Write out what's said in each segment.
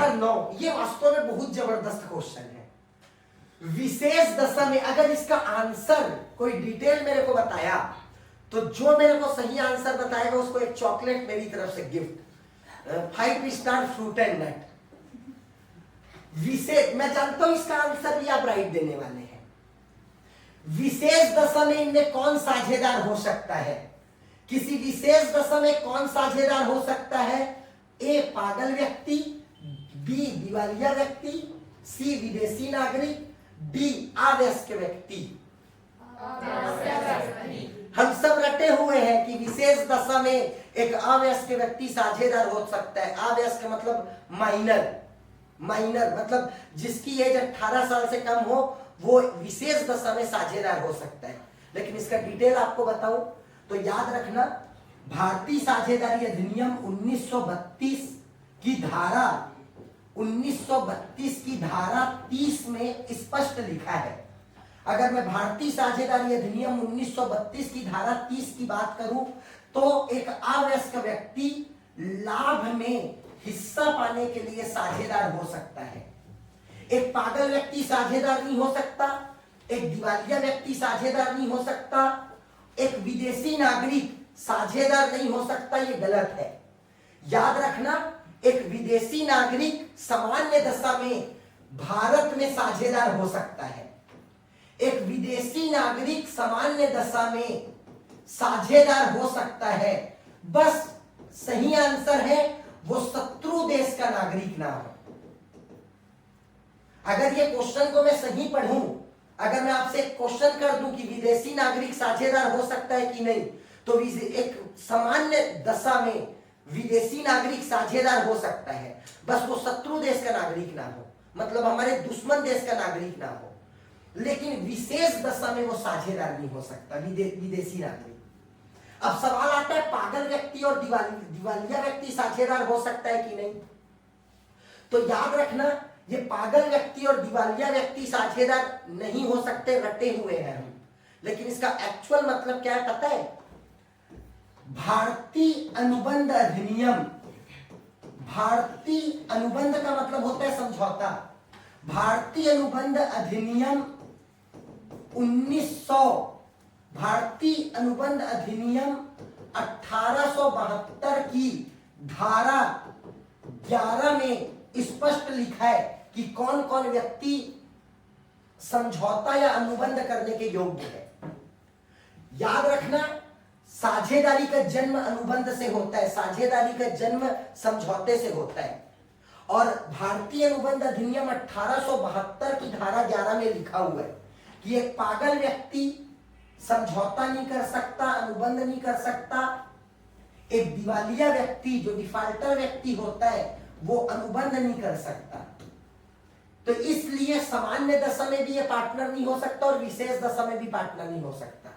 Number 9, ये वास्तव में बहुत जबरदस्त क्वेश्चन है। विशेष दशा में अगर इसका आंसर कोई डिटेल मेरे को बताया तो जो मेरे को सही आंसर बताएगा उसको एक चॉकलेट मेरी तरफ से gift, 5 star fruit and nut. विशेष, मैं जानता हूं इसका आंसर भी आप राइट देने वाले हैं। विशेष दशा में इनमें कौन साझेदार हो सकता है? किसी विशेष दशा में कौन साझेदार हो सकता है? ए पागल व्यक्ति, बी दिवालिया व्यक्ति, सी विदेशी नागरिक, डी अवयस्क व्यक्ति। हम सब रटे हुए हैं कि विशेष दशा में एक अवयस्क व्यक्ति साझेदार हो सकता है। अवयस्क मतलब माइनर, माइनर मतलब जिसकी एज 18 साल से कम हो, वो विशेष दशा में साझेदार हो सकता है। लेकिन इसका डिटेल आपको बताऊं तो याद रखना, भारतीय साझेदारी अधिनियम 1932 की धारा 1932 की धारा 30 में स्पष्ट लिखा है। अगर मैं भारतीय साझेदारी अधिनियम 1932 की धारा 30 की बात करूं तो एक अवयस्क व्यक्ति लाभ में हिस्सा पाने के लिए साझेदार हो सकता है। एक पागल व्यक्ति साझेदार नहीं हो सकता, एक दिवालिया व्यक्ति साझेदार नहीं हो सकता, एक विदेशी नागरिक साझेदार नहीं हो सकता, ये गलत है। याद रखना, एक विदेशी नागरिक सामान्य दशा में भारत में साझेदार हो सकता है। एक विदेशी नागरिक सामान्य दशा में साझेदार हो सकता है, बस सही आंसर है वो शत्रु देश का नागरिक ना हो। अगर ये क्वेश्चन को मैं सही पढ़ूं, अगर मैं आपसे एक क्वेश्चन कर दूं कि विदेशी नागरिक साझेदार हो सकता है कि नहीं, तो एक सामान्य दशा में विदेशी नागरिक साझेदार हो सकता है, बस वो शत्रु देश का नागरिक ना हो, मतलब हमारे दुश्मन देश का नागरिक ना हो। लेकिन विशेष दशा में वो साझेदार नहीं हो सकता, विदेशी नागरिक। अब सवाल आता है पागल व्यक्ति और दिवालिया व्यक्ति साझेदार हो सकता है कि नहीं? तो याद रखना, ये पागल व्यक्ति और दिवालिया व्यक्ति साझेदार नहीं हो सकते, रटे हुए हैं हम। लेकिन इसका एक्चुअल मतलब क्या है पता है? भारतीय अनुबंध अधिनियम, भारतीय अनुबंध का मतलब होता है समझौता। भारतीय अनुबंध अधिनियम 1900, भारतीय अनुबंध अधिनियम 1872 की धारा 11 में स्पष्ट लिखा है कि कौन कौन व्यक्ति समझौता या अनुबंध करने के योग्य है। याद रखना, साझेदारी का जन्म अनुबंध से होता है, साझेदारी का जन्म समझौते से होता है। और भारतीय अनुबंध अधिनियम 1872 की धारा 11 में लिखा हुआ है कि एक पागल व्यक्ति समझौता नहीं कर सकता, अनुबंध नहीं कर सकता। एक दिवालिया व्यक्ति जो डिफॉल्टर व्यक्ति होता है वो अनुबंध नहीं कर सकता। तो इसलिए सामान्य दशा में भी ये पार्टनर नहीं हो सकता और विशेष दशा में भी पार्टनर नहीं हो सकता,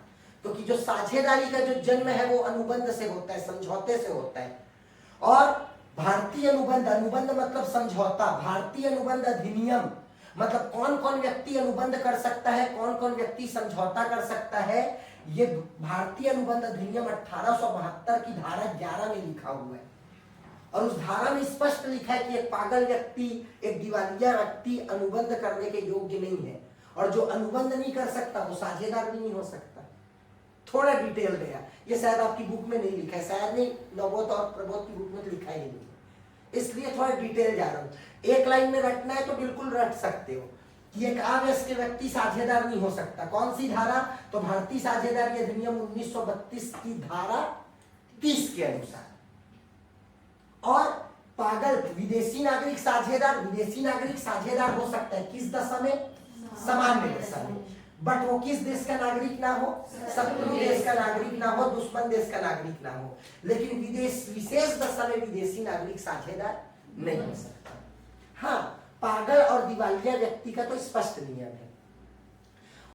क्योंकि जो साझेदारी का जो जन्म है वो अनुबंध से होता है, समझौते से होता है। और भारतीय अनुबंध, अनुबंध मतलब समझौता, भारतीय अनुबंध अधिनियम मतलब कौन कौन व्यक्ति अनुबंध कर सकता है, कौन कौन व्यक्ति समझौता कर सकता है, ये भारतीय अनुबंध अधिनियम 1872 की धारा 11 में लिखा हुआ है। और उस धारा में स्पष्ट लिखा है कि एक पागल व्यक्ति, एक दिवालिया व्यक्ति अनुबंध करने के योग्य नहीं है, और जो अनुबंध नहीं कर सकता वो साझेदार भी नहीं हो सकता। थोड़ा डिटेल गया, ये शायद आपकी बुक में नहीं लिखा है, शायद नहीं, नवोत और प्रबोध की बुक में तो लिखा ही नहीं, इसलिए थोड़ा डिटेल जा रहा हूं। एक लाइन में रटना है तो बिल्कुल रट सकते हो कि एक अवयस्क व्यक्ति साझेदार नहीं हो सकता। कौन सी धारा? तो भारतीय साझेदारी अधिनियम 1932 की धारा 30 के अनुसार। और पागल विदेशी नागरिक साझेदार, विदेशी नागरिक साझेदार हो सकता है किस दशा में? सामान्य दशा में। बट वो किस देश का नागरिक ना हो? शत्रु देश का नागरिक ना हो, दुश्मन देश का नागरिक ना हो। लेकिन विशेष दशा में विदेशी नागरिक साझेदार नहीं हो सकता। हाँ, पागल और दिवालिया व्यक्ति का तो स्पष्ट नियम है।